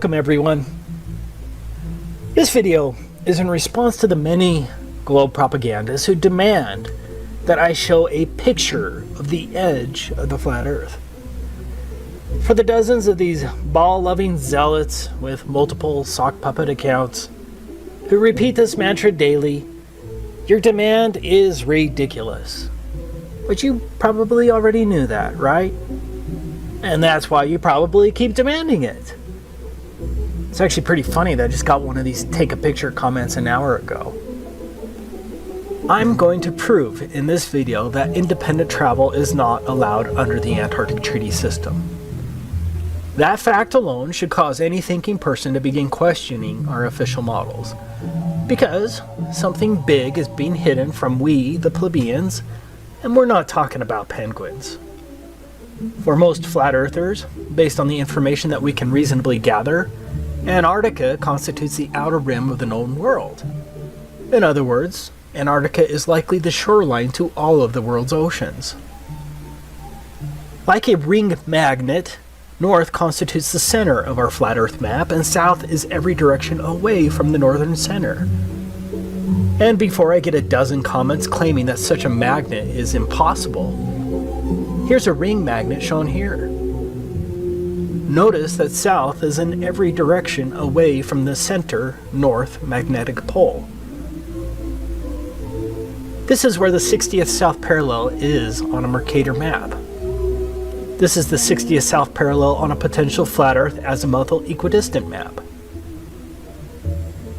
Welcome everyone. This video is in response to the many globe propagandists who demand that I show a picture of the edge of the flat earth. For the dozens of these ball-loving zealots with multiple sock puppet accounts who repeat this mantra daily, your demand is ridiculous. But you probably already knew that, right? And that's why you probably keep demanding it. It's actually pretty funny that I just got one of these take a picture comments an hour ago. I'm going to prove in this video that independent travel is not allowed under the Antarctic Treaty System. That fact alone should cause any thinking person to begin questioning our official models. Because something big is being hidden from we, the plebeians, and we're not talking about penguins. For most flat earthers, based on the information that we can reasonably gather, Antarctica constitutes the outer rim of the known world. In other words, Antarctica is likely the shoreline to all of the world's oceans. Like a ring magnet, north constitutes the center of our flat earth map, and south is every direction away from the northern center. And before I get a dozen comments claiming that such a magnet is impossible, here's a ring magnet shown here. Notice that south is in every direction away from the center north magnetic pole. This is where the 60th south parallel is on a Mercator map. This is the 60th south parallel on a potential flat earth azimuthal equidistant map.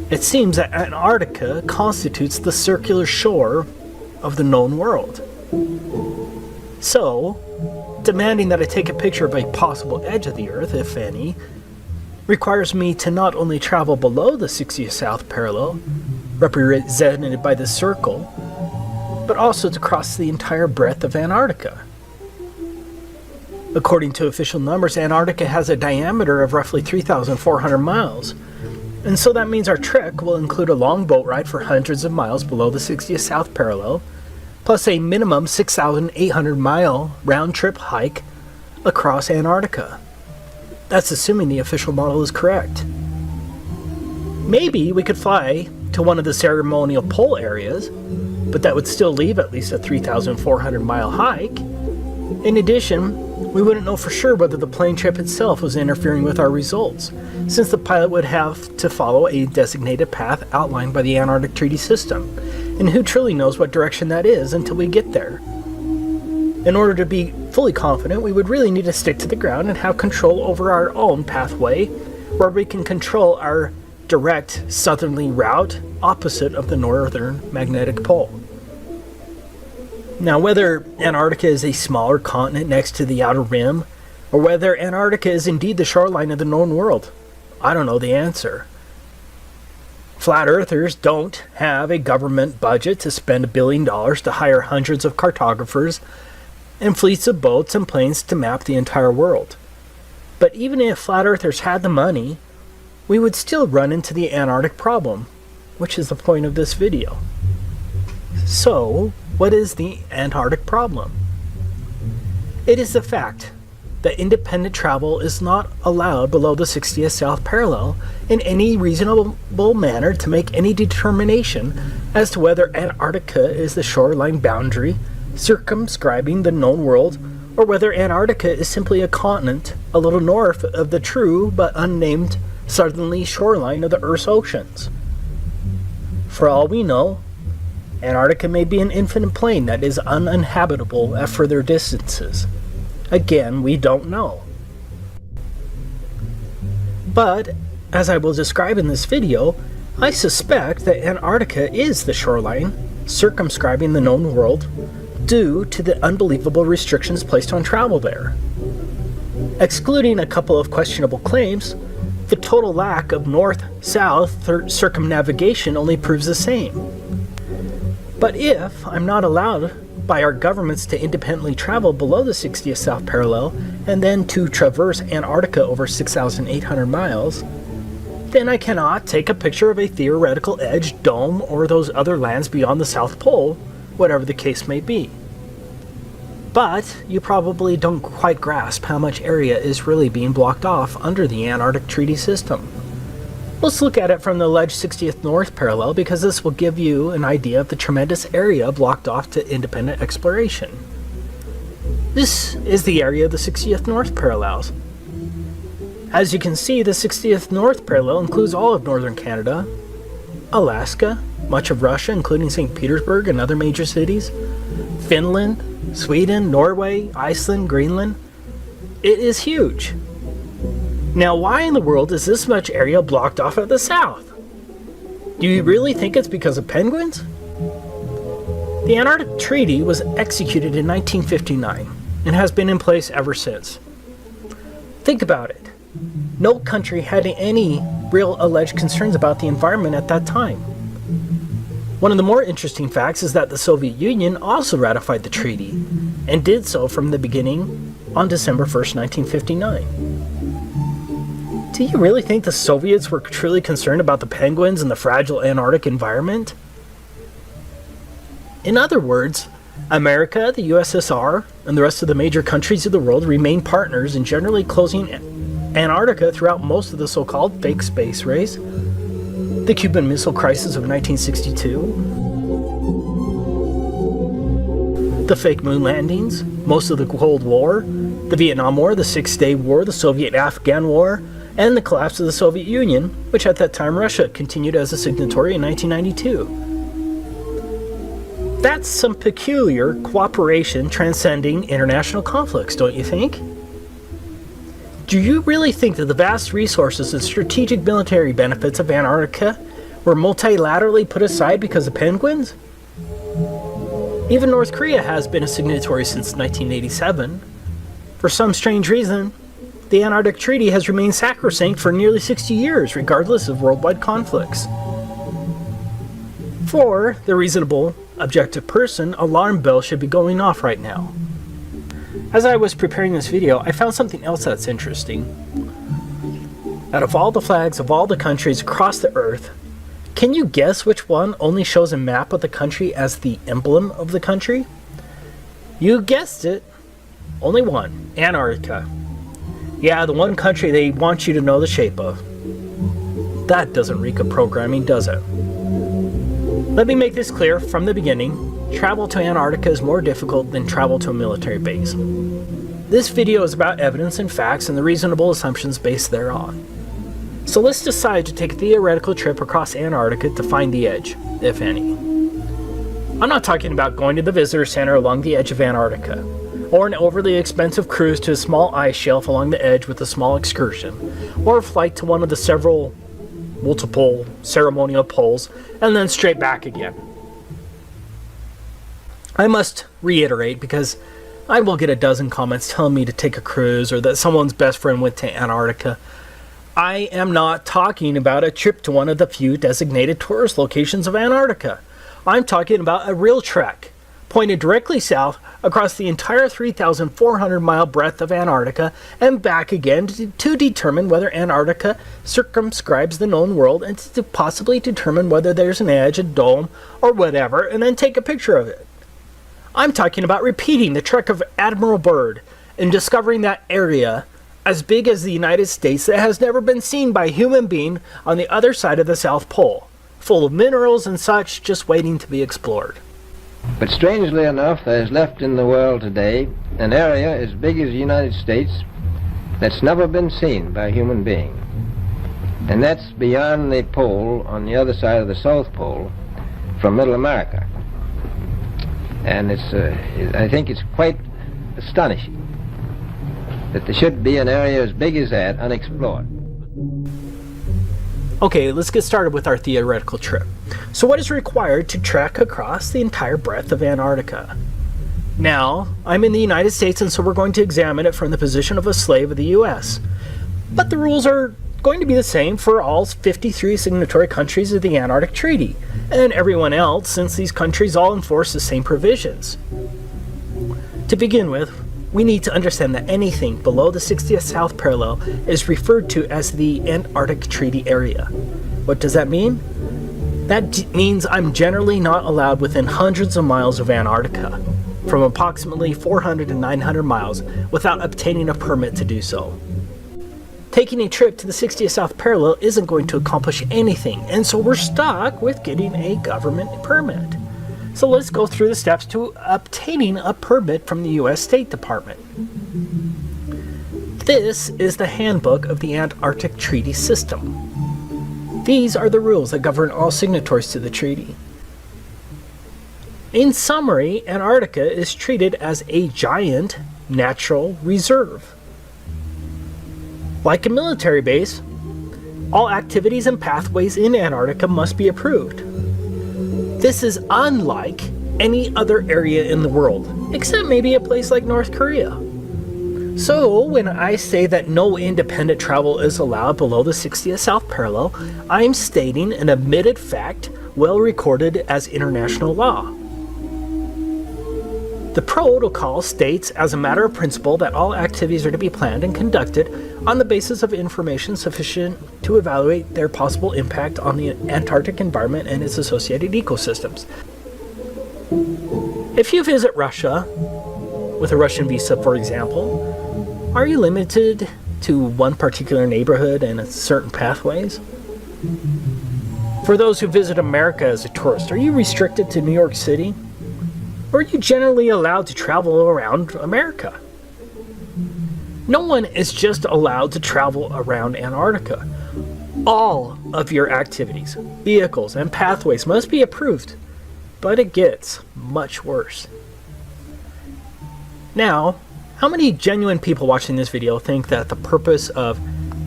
It seems that Antarctica constitutes the circular shore of the known world. So, demanding that I take a picture of a possible edge of the Earth, if any, requires me to not only travel below the 60th south parallel, represented by the circle, but also to cross the entire breadth of Antarctica. According to official numbers, Antarctica has a diameter of roughly 3,400 miles, and so that means our trek will include a long boat ride for hundreds of miles below the 60th south parallel, plus a minimum 6,800 mile round-trip hike across Antarctica. That's assuming the official model is correct. Maybe we could fly to one of the ceremonial pole areas, but that would still leave at least a 3,400 mile hike. In addition, we wouldn't know for sure whether the plane trip itself was interfering with our results, since the pilot would have to follow a designated path outlined by the Antarctic Treaty System. And who truly knows what direction that is until we get there? In order to be fully confident, we would really need to stick to the ground and have control over our own pathway, where we can control our direct southerly route opposite of the northern magnetic pole. Now, whether Antarctica is a smaller continent next to the outer rim, or whether Antarctica is indeed the shoreline of the known world, I don't know the answer. Flat earthers don't have a government budget to spend $1 billion to hire hundreds of cartographers and fleets of boats and planes to map the entire world. But even if flat earthers had the money, we would still run into the Antarctic problem, which is the point of this video. So, what is the Antarctic problem? It is the fact that independent travel is not allowed below the 60th south parallel in any reasonable manner to make any determination as to whether Antarctica is the shoreline boundary circumscribing the known world, or whether Antarctica is simply a continent a little north of the true but unnamed southerly shoreline of the Earth's oceans. For all we know, Antarctica may be an infinite plain that is uninhabitable at further distances. Again, we don't know. But, as I will describe in this video, I suspect that Antarctica is the shoreline circumscribing the known world due to the unbelievable restrictions placed on travel there. Excluding a couple of questionable claims, the total lack of north-south circumnavigation only proves the same. But if I'm not allowed by our governments to independently travel below the 60th south parallel and then to traverse Antarctica over 6,800 miles, then I cannot take a picture of a theoretical edge, dome, or those other lands beyond the South Pole, whatever the case may be. But you probably don't quite grasp how much area is really being blocked off under the Antarctic Treaty System. Let's look at it from the alleged 60th North parallel, because this will give you an idea of the tremendous area blocked off to independent exploration. This is the area of the 60th North parallels. As you can see, the 60th North parallel includes all of northern Canada, Alaska, much of Russia, including St. Petersburg and other major cities, Finland, Sweden, Norway, Iceland, Greenland. It is huge. Now, why in the world is this much area blocked off at the south? Do you really think it's because of penguins? The Antarctic Treaty was executed in 1959 and has been in place ever since. Think about it. No country had any real alleged concerns about the environment at that time. One of the more interesting facts is that the Soviet Union also ratified the treaty, and did so from the beginning on December 1st, 1959. Do you really think the Soviets were truly concerned about the penguins and the fragile Antarctic environment? In other words, America, the USSR, and the rest of the major countries of the world remained partners in generally closing Antarctica throughout most of the so-called fake space race, the Cuban Missile Crisis of 1962, the fake moon landings, most of the Cold War, the Vietnam War, the Six-Day War, the Soviet-Afghan War, and the collapse of the Soviet Union, which at that time Russia continued as a signatory in 1992. That's some peculiar cooperation transcending international conflicts, don't you think? Do you really think that the vast resources and strategic military benefits of Antarctica were multilaterally put aside because of penguins? Even North Korea has been a signatory since 1987. For some strange reason, the Antarctic Treaty has remained sacrosanct for nearly 60 years, regardless of worldwide conflicts. For the reasonable, objective person, alarm bells should be going off right now. As I was preparing this video, I found something else that's interesting. Out of all the flags of all the countries across the earth, can you guess which one only shows a map of the country as the emblem of the country? You guessed it. Only one. Antarctica. Yeah, the one country they want you to know the shape of. That doesn't reek of programming, does it? Let me make this clear from the beginning. Travel to Antarctica is more difficult than travel to a military base. This video is about evidence and facts and the reasonable assumptions based thereon. So let's decide to take a theoretical trip across Antarctica to find the edge, if any. I'm not talking about going to the visitor center along the edge of Antarctica, or an overly expensive cruise to a small ice shelf along the edge with a small excursion, or a flight to one of the multiple ceremonial poles, and then straight back again. I must reiterate, because I will get a dozen comments telling me to take a cruise or that someone's best friend went to Antarctica. I am not talking about a trip to one of the few designated tourist locations of Antarctica. I'm talking about a real trek, pointed directly south across the entire 3,400 mile breadth of Antarctica and back again to determine whether Antarctica circumscribes the known world, and to possibly determine whether there's an edge, a dome, or whatever, and then take a picture of it. I'm talking about repeating the trek of Admiral Byrd and discovering that area as big as the United States that has never been seen by a human being on the other side of the South Pole, full of minerals and such just waiting to be explored. But strangely enough, there is left in the world today an area as big as the United States that's never been seen by a human being. And that's beyond the pole on the other side of the South Pole from Middle America. And I think it's quite astonishing that there should be an area as big as that unexplored. Okay, let's get started with our theoretical trip. So what is required to trek across the entire breadth of Antarctica? Now, I'm in the United States, and so we're going to examine it from the position of a slave of the US. But the rules are going to be the same for all 53 signatory countries of the Antarctic Treaty, and everyone else, since these countries all enforce the same provisions. To begin with, we need to understand that anything below the 60th south parallel is referred to as the Antarctic Treaty Area. What does that mean? That means I'm generally not allowed within hundreds of miles of Antarctica. from approximately 400 to 900 miles without obtaining a permit to do so. Taking a trip to the 60th South Parallel isn't going to accomplish anything, and so we're stuck with getting a government permit. So let's go through the steps to obtaining a permit from the U.S. State Department. This is the handbook of the Antarctic Treaty System. These are the rules that govern all signatories to the treaty. In summary, Antarctica is treated as a giant natural reserve. Like a military base, all activities and pathways in Antarctica must be approved. This is unlike any other area in the world, except maybe a place like North Korea. So, when I say that no independent travel is allowed below the 60th South Parallel, I'm stating an admitted fact well recorded as international law. The protocol states as a matter of principle that all activities are to be planned and conducted on the basis of information sufficient to evaluate their possible impact on the Antarctic environment and its associated ecosystems. If you visit Russia, with a Russian visa for example, are you limited to one particular neighborhood and certain pathways? For those who visit America as a tourist, are you restricted to New York City? Or are you generally allowed to travel around America? No one is just allowed to travel around Antarctica. All of your activities, vehicles, and pathways must be approved, but it gets much worse. Now, how many genuine people watching this video think that the purpose of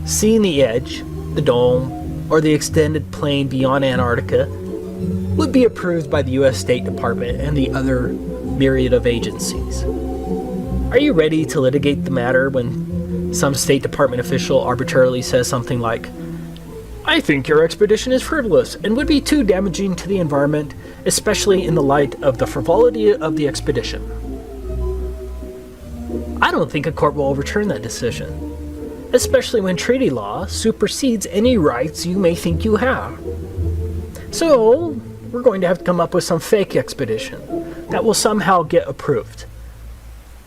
seeing the edge, the dome, or the extended plain beyond Antarctica would be approved by the U.S. State Department and the other myriad of agencies? Are you ready to litigate the matter when some State Department official arbitrarily says something like, "I think your expedition is frivolous and would be too damaging to the environment, especially in the light of the frivolity of the expedition"? I don't think a court will overturn that decision, especially when treaty law supersedes any rights you may think you have. So, we're going to have to come up with some fake expedition that will somehow get approved.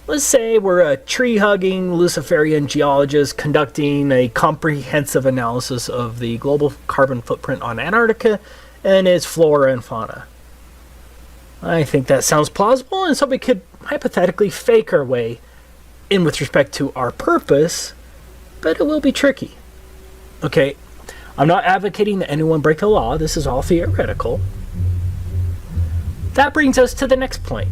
Let's say we're a tree-hugging Luciferian geologist conducting a comprehensive analysis of the global carbon footprint on Antarctica and its flora and fauna. I think that sounds plausible, and so we could hypothetically fake our way in with respect to our purpose, but it will be tricky. Okay, I'm not advocating that anyone break the law. This is all theoretical. That brings us to the next point.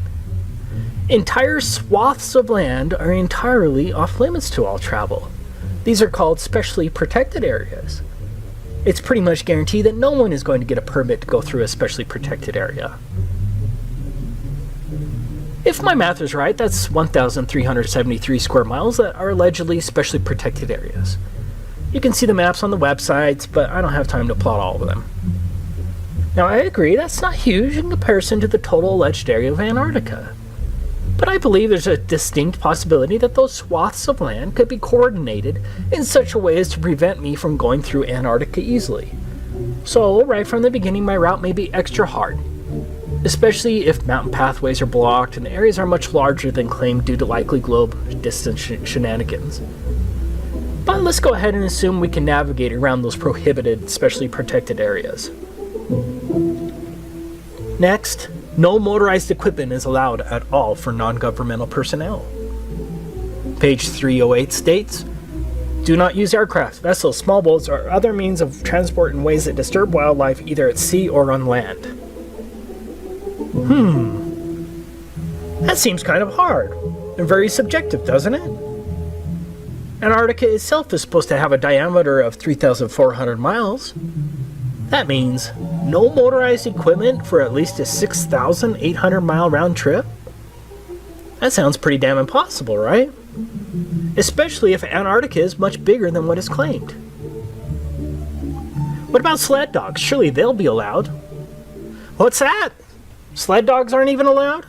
Entire swaths of land are entirely off limits to all travel. These are called specially protected areas. It's pretty much guaranteed that no one is going to get a permit to go through a specially protected area. If my math is right, that's 1,373 square miles that are allegedly specially protected areas. You can see the maps on the websites, but I don't have time to plot all of them. Now, I agree that's not huge in comparison to the total alleged area of Antarctica. But I believe there's a distinct possibility that those swaths of land could be coordinated in such a way as to prevent me from going through Antarctica easily. So, right from the beginning, my route may be extra hard, especially if mountain pathways are blocked and the areas are much larger than claimed due to likely globe distance shenanigans. But let's go ahead and assume we can navigate around those prohibited, specially protected areas. Next, no motorized equipment is allowed at all for non-governmental personnel. Page 308 states, "Do not use aircraft, vessels, small boats, or other means of transport in ways that disturb wildlife either at sea or on land." That seems kind of hard and very subjective, doesn't it? Antarctica itself is supposed to have a diameter of 3,400 miles. That means no motorized equipment for at least a 6,800 mile round trip? That sounds pretty damn impossible, right? Especially if Antarctica is much bigger than what is claimed. What about sled dogs? Surely they'll be allowed. What's that? Sled dogs aren't even allowed?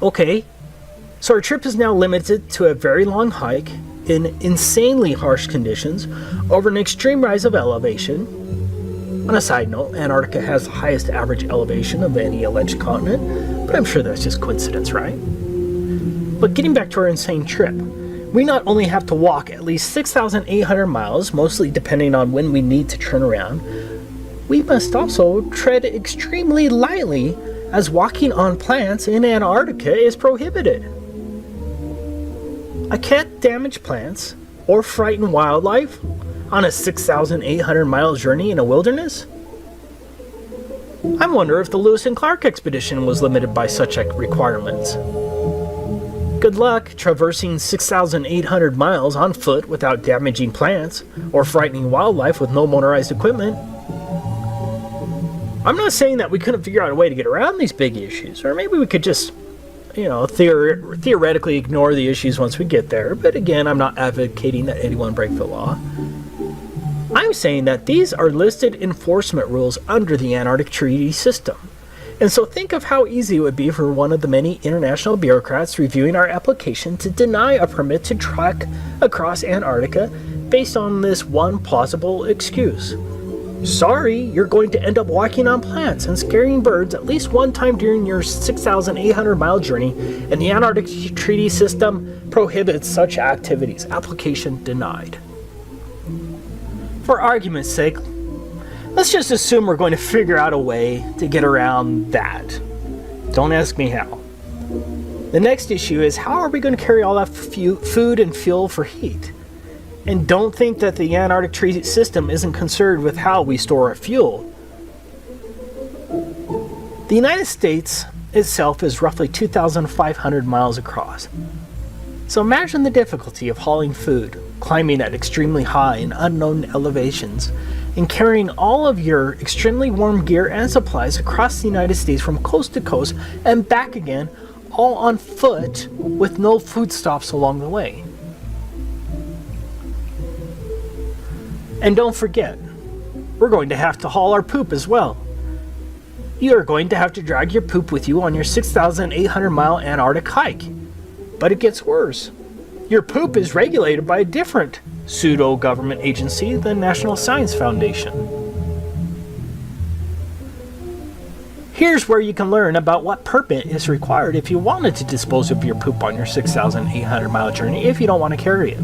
Okay, so our trip is now limited to a very long hike in insanely harsh conditions over an extreme rise of elevation On a side note, Antarctica has the highest average elevation of any alleged continent, but I'm sure that's just coincidence, right? But getting back to our insane trip, we not only have to walk at least 6,800 miles, mostly depending on when we need to turn around, we must also tread extremely lightly, as walking on plants in Antarctica is prohibited. I can't damage plants or frighten wildlife on a 6,800 mile journey in a wilderness? I wonder if the Lewis and Clark expedition was limited by such requirements. Good luck traversing 6,800 miles on foot without damaging plants or frightening wildlife with no motorized equipment. I'm not saying that we couldn't figure out a way to get around these big issues, or maybe we could just, theoretically ignore the issues once we get there, but again, I'm not advocating that anyone break the law. I'm saying that these are listed enforcement rules under the Antarctic Treaty System. And so think of how easy it would be for one of the many international bureaucrats reviewing our application to deny a permit to trek across Antarctica based on this one plausible excuse. Sorry, you're going to end up walking on plants and scaring birds at least one time during your 6,800 mile journey, and the Antarctic Treaty System prohibits such activities. Application denied. For argument's sake, let's just assume we're going to figure out a way to get around that. Don't ask me how. The next issue is, how are we going to carry all that food and fuel for heat? And don't think that the Antarctic Treaty System isn't concerned with how we store our fuel. The United States itself is roughly 2,500 miles across. So imagine the difficulty of hauling food, climbing at extremely high and unknown elevations, and carrying all of your extremely warm gear and supplies across the United States from coast to coast and back again, all on foot with no food stops along the way. And don't forget, we're going to have to haul our poop as well. You are going to have to drag your poop with you on your 6,800 mile Antarctic hike. But it gets worse. Your poop is regulated by a different pseudo-government agency, the National Science Foundation. Here's where you can learn about what permit is required if you wanted to dispose of your poop on your 6,800 mile journey if you don't want to carry it.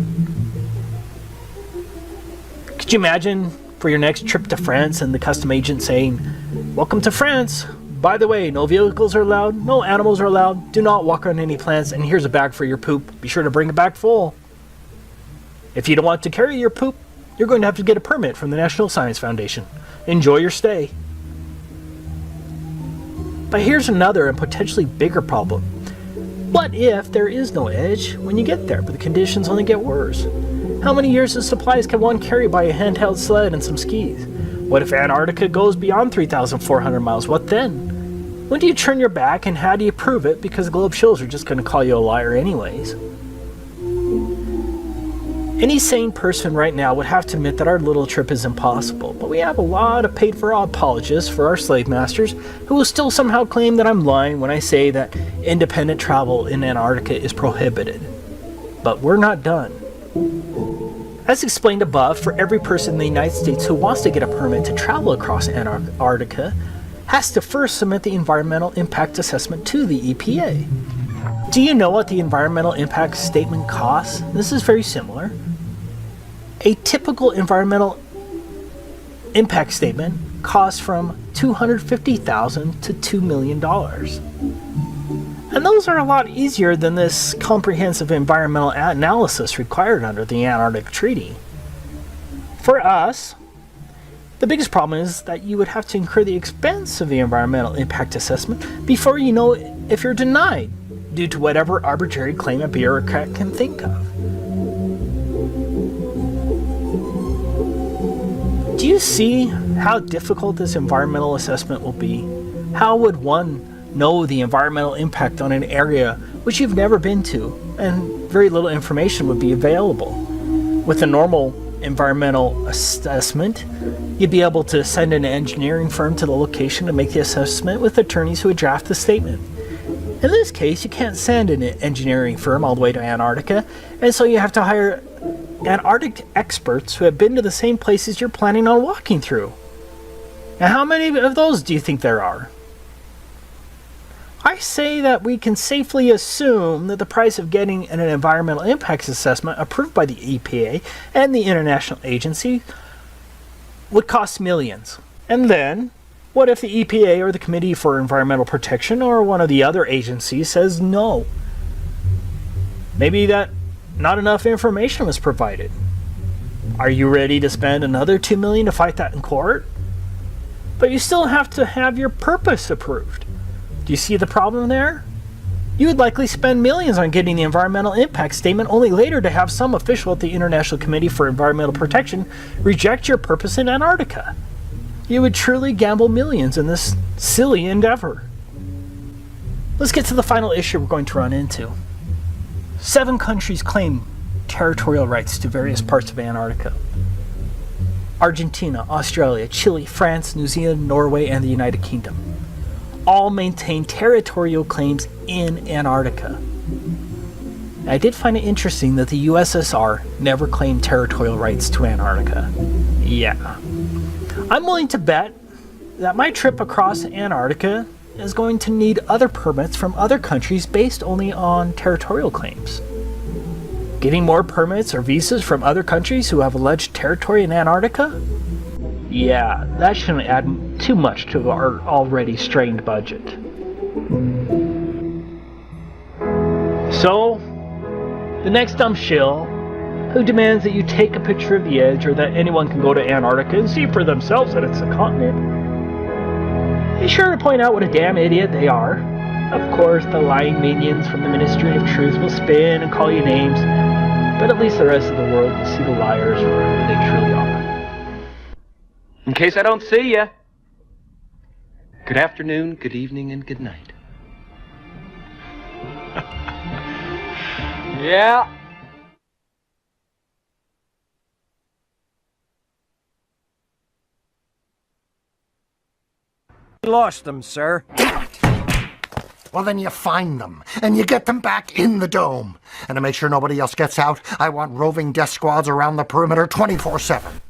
Could you imagine for your next trip to France and the custom agent saying, "Welcome to France. By the way, no vehicles are allowed, no animals are allowed, do not walk on any plants, and here's a bag for your poop. Be sure to bring it back full." If you don't want to carry your poop, you're going to have to get a permit from the National Science Foundation. Enjoy your stay. But here's another and potentially bigger problem. What if there is no edge when you get there, but the conditions only get worse? How many years of supplies can one carry by a handheld sled and some skis? What if Antarctica goes beyond 3,400 miles? What then? When do you turn your back, and how do you prove it? Because the globe shows are just going to call you a liar anyways. Any sane person right now would have to admit that our little trip is impossible, but we have a lot of paid-for apologists for our slave masters who will still somehow claim that I'm lying when I say that independent travel in Antarctica is prohibited. But we're not done. As explained above, for every person in the United States who wants to get a permit to travel across Antarctica has to first submit the environmental impact assessment to the EPA. Do you know what the environmental impact statement costs? This is very similar. A typical environmental impact statement costs from $250,000 to $2 million. And those are a lot easier than this comprehensive environmental analysis required under the Antarctic Treaty. For us, the biggest problem is that you would have to incur the expense of the environmental impact assessment before you know if you're denied, due to whatever arbitrary claim a bureaucrat can think of. Do you see how difficult this environmental assessment will be? How would one know the environmental impact on an area which you've never been to, and very little information would be available? With a normal environmental assessment, you'd be able to send an engineering firm to the location to make the assessment with attorneys who would draft the statement. In this case, you can't send an engineering firm all the way to Antarctica, and so you have to hire Antarctic experts who have been to the same places you're planning on walking through. And how many of those do you think there are? I say that we can safely assume that the price of getting an environmental impact assessment approved by the EPA and the international agency would cost millions. And then, what if the EPA or the Committee for Environmental Protection or one of the other agencies says no? Maybe that not enough information was provided. Are you ready to spend another $2 million to fight that in court? But you still have to have your purpose approved. Do you see the problem there? You would likely spend millions on getting the environmental impact statement, only later to have some official at the International Committee for Environmental Protection reject your purpose in Antarctica. You would truly gamble millions in this silly endeavor. Let's get to the final issue we're going to run into. 7 countries claim territorial rights to various parts of Antarctica. Argentina, Australia, Chile, France, New Zealand, Norway, and the United Kingdom all maintain territorial claims in Antarctica. I did find it interesting that the USSR never claimed territorial rights to Antarctica. Yeah. I'm willing to bet that my trip across Antarctica is going to need other permits from other countries based only on territorial claims. Getting more permits or visas from other countries who have alleged territory in Antarctica? Yeah, that shouldn't add too much to our already strained budget. So, the next dumb shill who demands that you take a picture of the edge or that anyone can go to Antarctica and see for themselves that it's a continent, be sure to point out what a damn idiot they are. Of course, the lying minions from the Ministry of Truth will spin and call you names, but at least the rest of the world will see the liars for who they truly are. In case I don't see ya, good afternoon, good evening, and good night. Yeah. Lost them, sir. Damn it! Well, then you find them, and you get them back in the dome. And to make sure nobody else gets out, I want roving death squads around the perimeter 24/7.